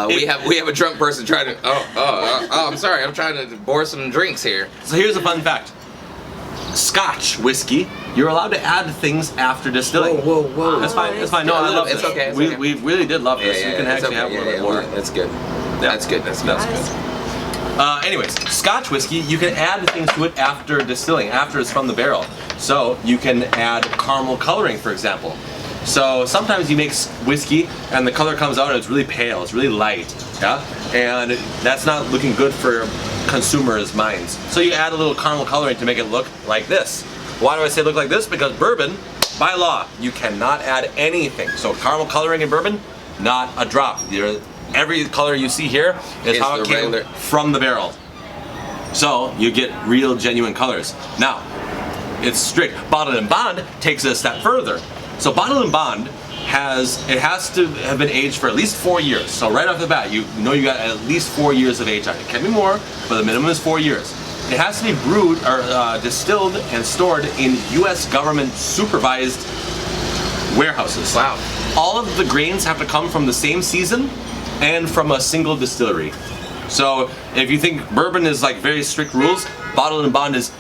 We have a drunk person trying to. Oh, I'm sorry. I'm trying to pour some drinks here. so here's a fun fact. Scotch whiskey, you're allowed to add things after distilling. Whoa. That's fine. That's fine. No, Yeah, I love it's this. okay, it's we okay. we really did love this. Yeah, you can it's actually okay. have a little bit more. That's good. That's good. That's good. Anyways, Scotch whiskey, you can add things to it after distilling, after it's from the barrel. So you can add caramel coloring, for example. So sometimes you make whiskey and the color comes out and it's really pale, it's really light, yeah? And that's not looking good for consumers' minds. So you add a little caramel coloring to make it look like this. Why do I say look like this? Because bourbon, by law, you cannot add anything. So caramel coloring in bourbon, not a drop. Every color you see here is how it came from the barrel. So you get real, genuine colors. Now, it's strict. Bottled in Bond takes it a step further. So Bottled in Bond has to have been aged for at least 4 years. So right off the bat, you know you got at least 4 years of age on it. It can be more, but the minimum is 4 years. It has to be brewed or distilled and stored in U.S. government supervised warehouses. Wow. All of the grains have to come from the same season and from a single distillery. So if you think bourbon is like very strict rules, Bottled in Bond is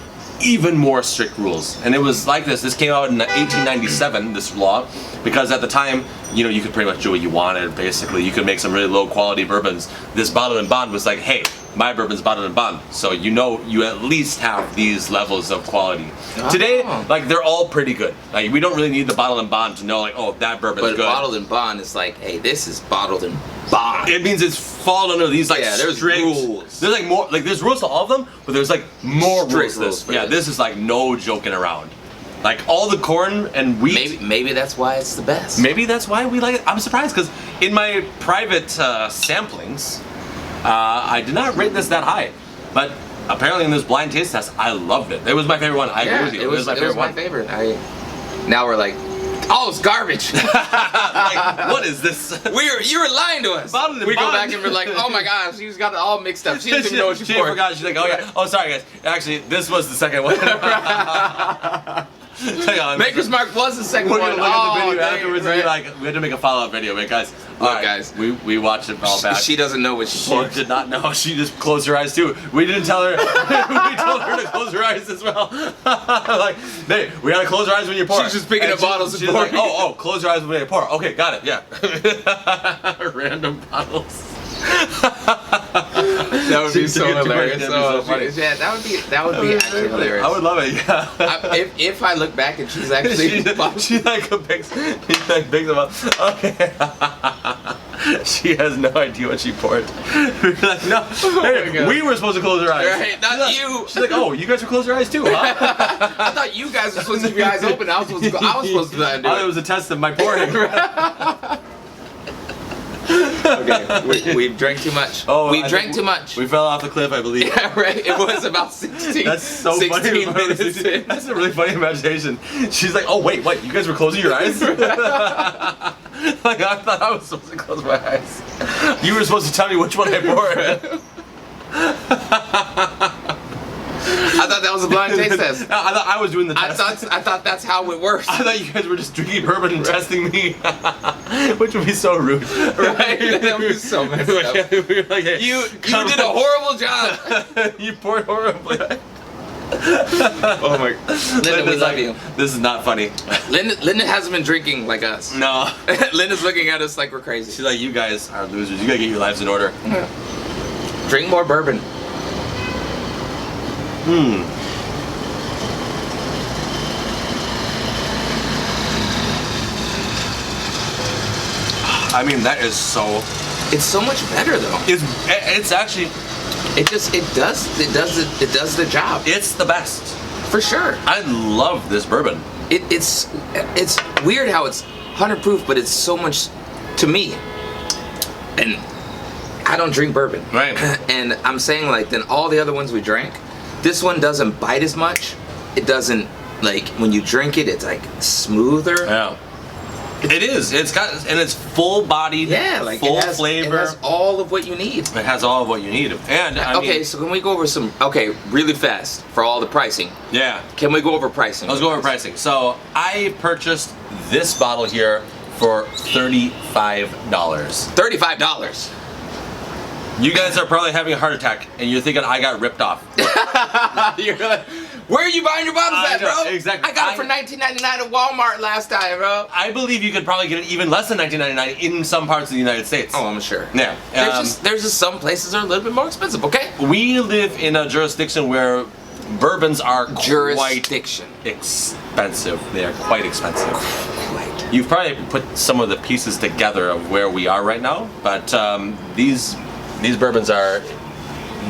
even more strict rules. And it was like this. This came out in 1897, this law, because at the time, you know, you could pretty much do what you wanted, basically. You could make some really low quality bourbons. This Bottled in Bond was like, hey, my bourbon's Bottled in Bond. So you know you at least have these levels of quality. Oh. Today, like, they're all pretty good. Like, we don't really need the Bottled in Bond to know, like, oh, that bourbon's But good. Bottled in Bond is like, hey, this is Bottled in Bond. It means it's fall under these like there's strict rules. There's like more, like there's rules to all of them, but there's like more Strict rules. rules for Yeah, this is like no joking around. Like all the corn and wheat. Maybe that's why it's the best. Maybe that's why we like it. I'm surprised because in my private samplings, I did not rate this that high, but apparently in this blind taste test, I loved it. It was my favorite one. I agree with you. It was my favorite one. Now we're like, oh, it's garbage. Like, what is this? You were lying to us. Bottled in We go Bond. back and we're like, oh my gosh, she's got it all mixed up. She doesn't even know what she poured. forgot. She's like, oh yeah. Oh, sorry guys. Actually, this was the second one. Hang on. Maker's Mark was the second We're one. gonna look at the video dang, afterwards and be like, we had to make a follow-up video, but guys. Look, all right, guys. We watched it all back. She doesn't know what she She poured. did not know. She just closed her eyes too. We didn't tell her. We told her to close her eyes as well. Like, hey, we gotta close our eyes when you pour. She's just picking And up bottles and she's like, pouring. oh, close your eyes when you pour. Okay, got it. Yeah. Random bottles. That would be so hilarious. That'd be so funny. Yeah, that would be actually hilarious. I would love it. Yeah. If I look back and she's actually she like picks them up. Okay. She has no idea what she poured. We're like, no, hey, we were supposed to close our eyes. Right, not you. She's like, oh, you guys were closing your eyes too, huh? I thought you guys were supposed to keep your eyes open. I was supposed to do that. I thought it was a test of my pouring. Okay, we drank too much. Oh, we I drank think too much. We fell off the cliff, I believe. Yeah, right. It was about 16. That's so 16 funny. minutes in. That's a really funny imagination. She's like, oh wait, what? You guys were closing your eyes? Like I thought I was supposed to close my eyes. You were supposed to tell me which one I poured. I thought that was a blind taste test. I thought I was doing the test. I thought that's how it works. I thought you guys were just drinking bourbon and testing me, which would be so rude. Right? That would be so messed up. We were like, hey, You did a horrible job. You poured horribly. Oh my. Linda, we love you. This is not funny. Linda hasn't been drinking like us. No. Linda's looking at us like we're crazy. She's like, you guys are losers. You gotta get your lives in order. Drink more bourbon. I mean, that is so. It's so much better though. It's actually. It does the job. It's the best. For sure. I love this bourbon. It's weird how it's 100 proof, but it's so much to me. And I don't drink bourbon. Right. And I'm saying like then all the other ones we drank, this one doesn't bite as much. It doesn't like when you drink it, it's like smoother. Yeah. It is. It's got and it's full bodied. Yeah, like full it has, flavor. It has all of what you need. It has all of what you need. And I okay, mean, so can we go over some? Okay, really fast for all the pricing. yeah. Can we go over pricing? Let's go over pricing. So I purchased this bottle here for $35. $35. You guys are probably having a heart attack, and you're thinking I got ripped off. You're like, where are you buying your bottles I at, know, bro? exactly. I got it for $19.99 at Walmart last time, bro. I believe you could probably get it even less than $19.99 in some parts of the United States. Oh, I'm sure. Yeah. There's just some places that are a little bit more expensive. Okay. We live in a jurisdiction where bourbons are quite Jurisdiction. expensive. They are quite expensive. Quite. You've probably put some of the pieces together of where we are right now, but these bourbons are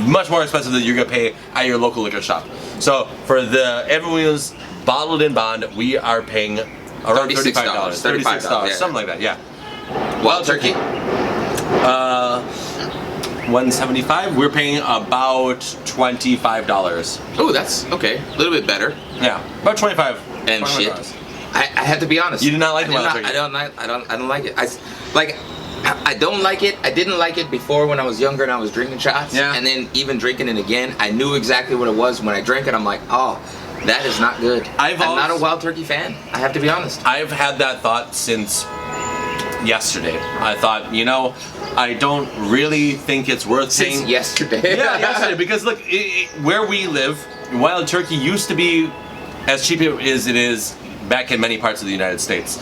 much more expensive than you're gonna pay at your local liquor shop. So for the everyone's bottled in bond, we are paying around $35, $36, yeah. something like that. Yeah. Wild turkey. 175. We're paying about $25. Oh, that's okay. A little bit better. Yeah, about 25. And $25. shit. I had to be honest. You did not like the wild turkey. I don't like it. I don't like it. I didn't like it before when I was younger and I was drinking shots. Yeah. And then even drinking it again, I knew exactly what it was. When I drank it, I'm like, oh, that is not good. I'm not a wild turkey fan. I have to be honest. I've had that thought since yesterday. I thought, I don't really think it's worth Since paying. yesterday. Yeah, yesterday. Because look, where we live, wild turkey used to be as cheap as it is back in many parts of the United States.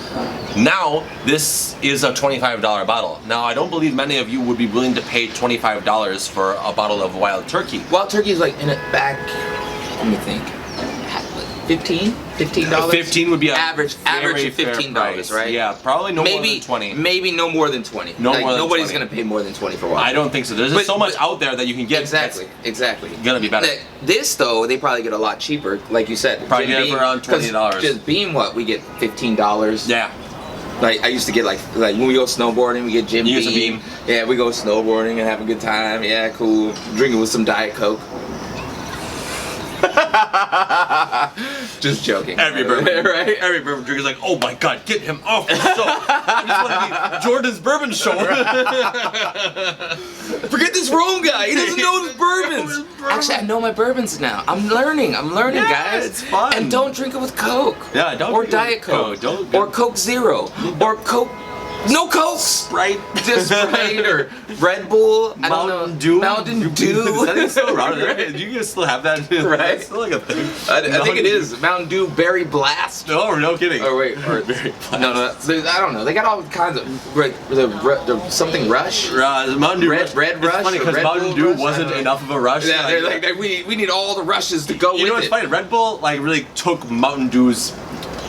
Now, this is a $25 bottle. Now, I don't believe many of you would be willing to pay $25 for a bottle of wild turkey. Wild turkey is like in it back, let me think, $15? $15? 15 would be a average very of fair $15, price. right? Yeah, probably no more than 20. Maybe no more than 20. No more than nobody's 20. gonna pay more than 20 for wild. I don't think so. There's just so much out there that you can get. Exactly. Gonna be better. This though, they probably get a lot cheaper, like you said. Probably Jim get it Beam, for around $20. Just Beam, what we get $15. Yeah. Like I used to get like when we go snowboarding, we get Jim You get some Beam. Yeah, we go snowboarding and have a good time. Yeah, cool. Drinking with some Diet Coke. Just joking. Every bourbon, right? Every bourbon drinker's like, oh my god, get him off the show. I just want to be Jordan's bourbon show. Forget this Rome guy. He doesn't know his bourbons. Actually, I know my bourbons now. I'm learning, Yeah, guys. it's fun. And don't drink it with Coke. Yeah, don't Or drink it with Diet Coke. Don't- Or Coke Zero. Or Coke. No Coke. Sprite. Just Sprite or Red Bull. I don't know. Mountain Dew. Mountain Dew. Is that even still around? Right? Do you guys still have that? Right. That's still like a thing. I think it is. Mountain Dew Berry Blast. No, no kidding. Or wait, or no, I don't know. They got all kinds of the something Rush. Mountain Dew Red It's Rush funny or because Red Mountain Bull Dew Rush? I wasn't don't know. enough of a rush. Yeah, they're like we need all the rushes to go You know with what's it. funny? Red Bull like really took Mountain Dew's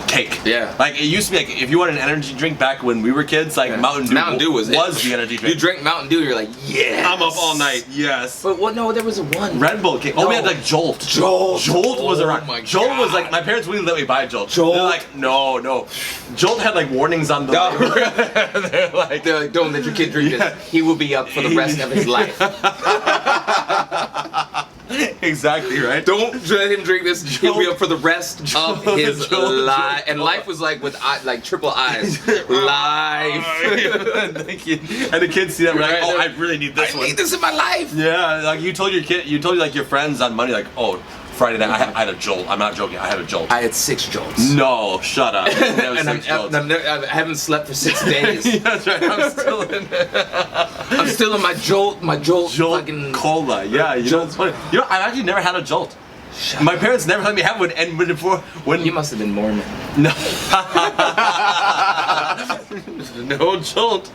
cake. Yeah. Like it used to be like if you wanted an energy drink back when we were kids, like Mountain Dew was the it. energy drink. You drink Mountain Dew, you're like, yeah. I'm up all night. Yes. But what? No, there was one. Red Bull cake. Oh, we had like Jolt. Jolt was Oh around. my Jolt was God. like my parents wouldn't let me buy Jolt. Jolt. They're like, no. Jolt had like warnings on the. No. They're like, Don't let your kid drink Yeah. this. He will be up for the rest of his life. exactly right. Don't let him drink this. He'll be up for the rest of his Jolt. life. And life was like with like triple I's. Life. and the kids see that, we're like, oh, I really need this I one. need this in my life. Yeah, like you told like your friends on Monday, like, oh, Friday night I had a Jolt. I'm not joking. I had a Jolt. I had 6 jolts. No, shut up. And I haven't slept for 6 days. That's right. I'm still in I'm still in my jolt Jolt fucking cola. Yeah, you know it's funny. You know, I've actually never had a Jolt. My parents never let me have one, and when You must have been Mormon. no. No jolt.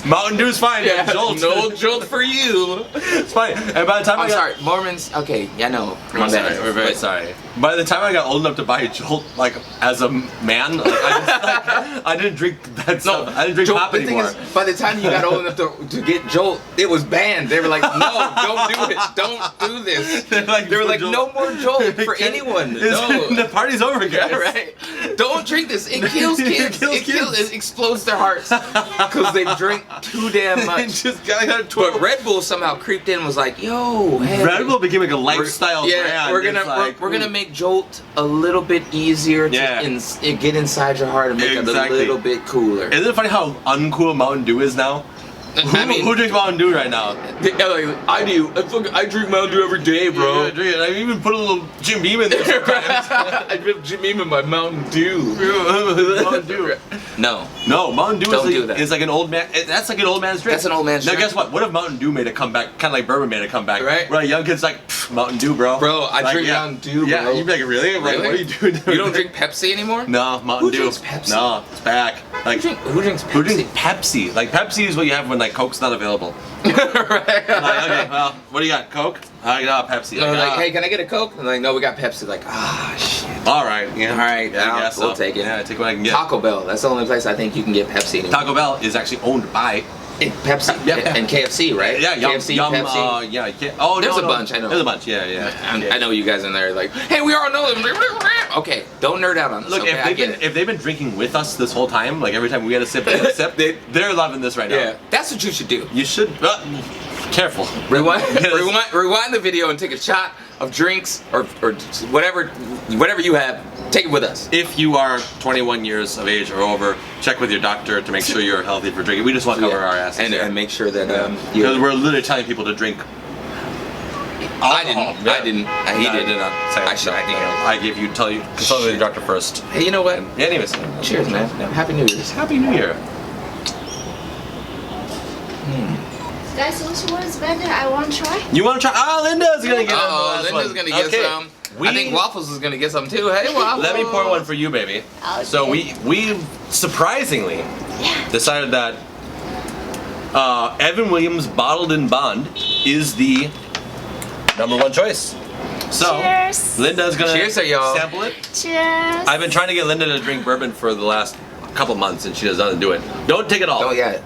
Mountain Dew's fine. Yeah, Jolt. no jolt for you. It's fine. And by the time I'm sorry, Mormons. Okay, yeah, no. I'm sorry. We're very sorry. By the time I got old enough to buy a Jolt, like as a man, like, I didn't drink that stuff. I didn't drink Jolt, pop the thing anymore. is, by the time you got old enough to get Jolt, it was banned. They were like, no, don't do it. Don't do this. They were like, no more Jolt for anyone. No. The party's over, guys. Yeah, right. Don't drink this. It kills kids. It explodes their hearts because they drink too damn much. Just got But Red Bull somehow creeped in and was like, yo, hey. Red Bull became like a lifestyle brand. We're gonna make Jolt a little bit easier to get inside your heart and make it a little bit cooler. Isn't it funny how uncool Mountain Dew is now? Who drinks Mountain Dew right now? I do. I drink Mountain Dew every day, bro. Yeah, I even put a little Jim Beam in there sometimes. I put Jim Beam in my Mountain Dew. Mountain Dew. No, Mountain Dew is like an old man. That's like an old man's drink. That's an old man's drink. Now guess what? What if Mountain Dew made a comeback? Kind of like Bourbon made a comeback. Right. Where a young kid's like, Mountain Dew, bro. Bro, I drink Mountain Dew, bro. Yeah, you'd be like, really? Like, what are you doing? You don't drink Pepsi anymore? No, Mountain Dew. Who drinks Pepsi? No, it's back. Like, who drinks Pepsi? Who drinks Pepsi? Like, Pepsi is what you have when, like, Coke's not available. Right. Like, okay, well, what do you got? Coke? I got Pepsi. No, like, hey, can I get a Coke? And like, no, we got Pepsi. Like, shit. All right, yeah. All right, Yeah, I guess we'll so. take it. Yeah, take what I can get. Taco Bell. That's the only place I think you can get Pepsi anymore. Taco Bell is actually owned by Pepsi. Yeah. And KFC, right? Yeah, KFC, Pepsi. yeah, oh, There's no, a bunch, I know. There's a bunch, yeah. I know you guys in there like, hey, we all know them. Okay, don't nerd out on this. Look, okay? if they've been drinking with us this whole time, like every time we had a sip, they're loving this right now. Yeah, that's what you should do. You should. Careful. Rewind the video and take a shot of drinks or whatever you have. Take it with us. If you are 21 years of age or over, check with your doctor to make sure you're healthy for drinking. We just want to cover our asses and make sure that because we're literally telling people to drink. I didn't. He did not say I should. I gave you consult with your doctor first. Hey, you know what? Yeah, anyways. Cheers, man. Happy New Year's. Happy New Year. Guys, which one is better? I want to try. You want to try? Oh, Linda's gonna get Linda's gonna get some. I think Waffles is gonna get some too. Hey, Waffles. Let me pour one for you, baby. Okay. So we surprisingly decided that Evan Williams Bottled in Bond is the #1 choice. So Cheers. Linda's gonna y'all. sample it. Cheers. I've been trying to get Linda to drink bourbon for the last couple months, and she doesn't do it. Don't take it all. Oh yeah.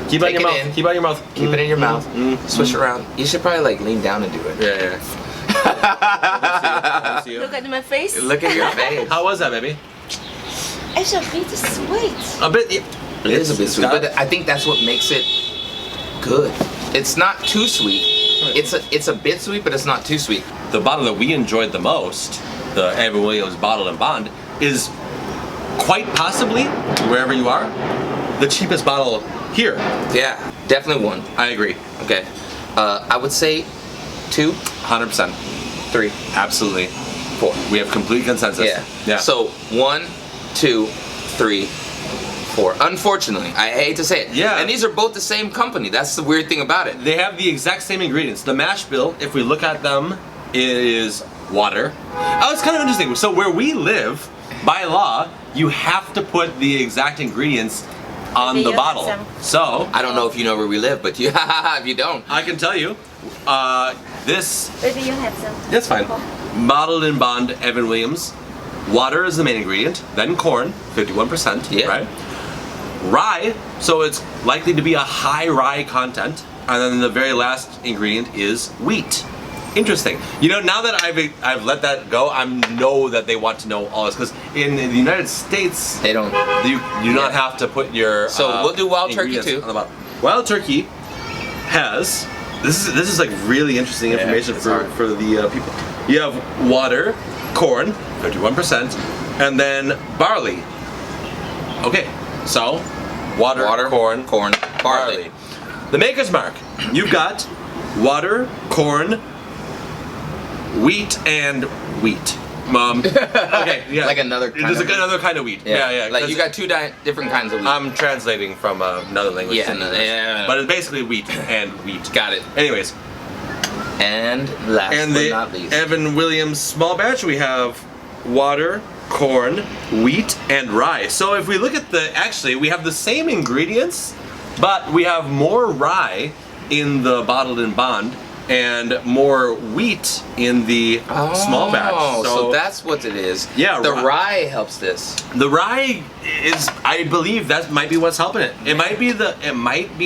Keep it in Take your it mouth. in. Keep it in your mouth. Keep it in your mouth. Swish around. You should probably like lean down and do it. Yeah. Let's see you. Look at my face. Look at your face. How was that, baby? It's a bit sweet. A bit. Yeah. It is a bit sweet, but I think that's what makes it good. It's not too sweet. It's a bit sweet, but it's not too sweet. The bottle that we enjoyed the most, the Evan Williams Bottled in Bond, is quite possibly, wherever you are, the cheapest bottle here. Yeah, definitely one. I agree. Okay. I would say 2, 100%. 3, Absolutely. 4. We have complete consensus. Yeah. So 1, 2, 3, 4. Unfortunately, I hate to say it. Yeah. And these are both the same company. That's the weird thing about it. They have the exact same ingredients. The mash bill, if we look at them, is water. Oh, it's kind of interesting. So where we live, by law, you have to put the exact ingredients on Maybe the you bottle. have some. So I don't know if you know where we live, but if you don't. I can tell you, this. Maybe you have some. That's fine. Bottled in Bond, Evan Williams. Water is the main ingredient, then corn, 51%, Yeah. right? Rye, so it's likely to be a high rye content, and then the very last ingredient is wheat. Interesting. You know, now that I've let that go, I know that they want to know all this, because in the United States, They don't. you do not have to put your. So we'll do wild turkey ingredients too. on the bottle. Wild turkey has. This is like really interesting information it's for hard. the people. You have water, corn, 51%, and then barley. Okay, so water, corn, barley. The maker's mark. You've got water, corn, wheat, and wheat. Okay, yeah. Like another kind There's of wheat. another kind of wheat. Yeah. Like you got 2 different kinds of wheat. I'm translating from another language. Yeah, to English. yeah. But it's basically wheat and wheat. Got it. Anyways, And last And but the not least. Evan Williams small batch, we have water, corn, wheat, and rye. So if we look at actually we have the same ingredients, but we have more rye in the bottled in bond and more wheat in the small batch. So that's what it is. Yeah, the rye helps this. The rye is, I believe, that might be what's helping it. It might be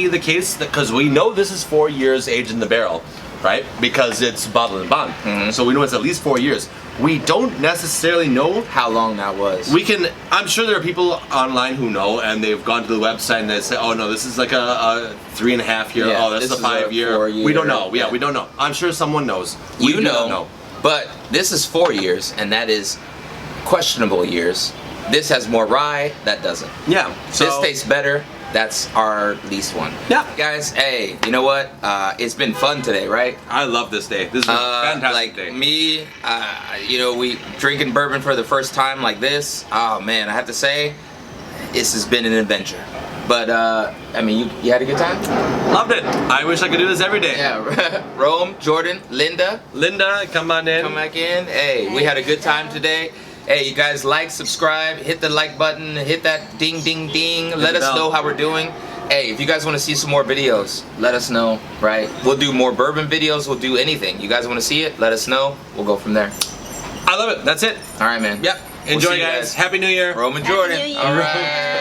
the case that, because we know this is 4 years aged in the barrel, right? Because it's bottled in bond. Mm-hmm. So we know it's at least 4 years. We don't necessarily know how long that was. I'm sure there are people online who know, and they've gone to the website and they say, oh no, this is like a 3.5 year, Yeah, oh, this is a 5 year. 4 year. We don't know. Yeah, we don't know. I'm sure someone knows. You do know, not know. but this is 4 years, and that is questionable years. This has more rye, that doesn't. Yeah. So This tastes better. That's our least one. Yeah. Guys, hey, you know what? It's been fun today, right? I love this day. This is a fantastic like day. me, you know, we drinking bourbon for the first time like this. Oh man, I have to say, this has been an adventure. But I mean, you had a good time? Loved it. I wish I could do this every day. Yeah. Rome, Jordan, Linda, come on in. come back in. Hey, we had a good time today. Hey, you guys, like, subscribe, hit the like button, hit that ding, ding, ding. Let us know how we're doing. Hey, if you guys want to see some more videos, let us know, right? We'll do more bourbon videos. We'll do anything. You guys want to see it? Let us know. We'll go from there. I love it. That's it. All right, man. Yep. Enjoy, see you guys. Happy New Year. Rome and Happy Jordan. New Year. All right.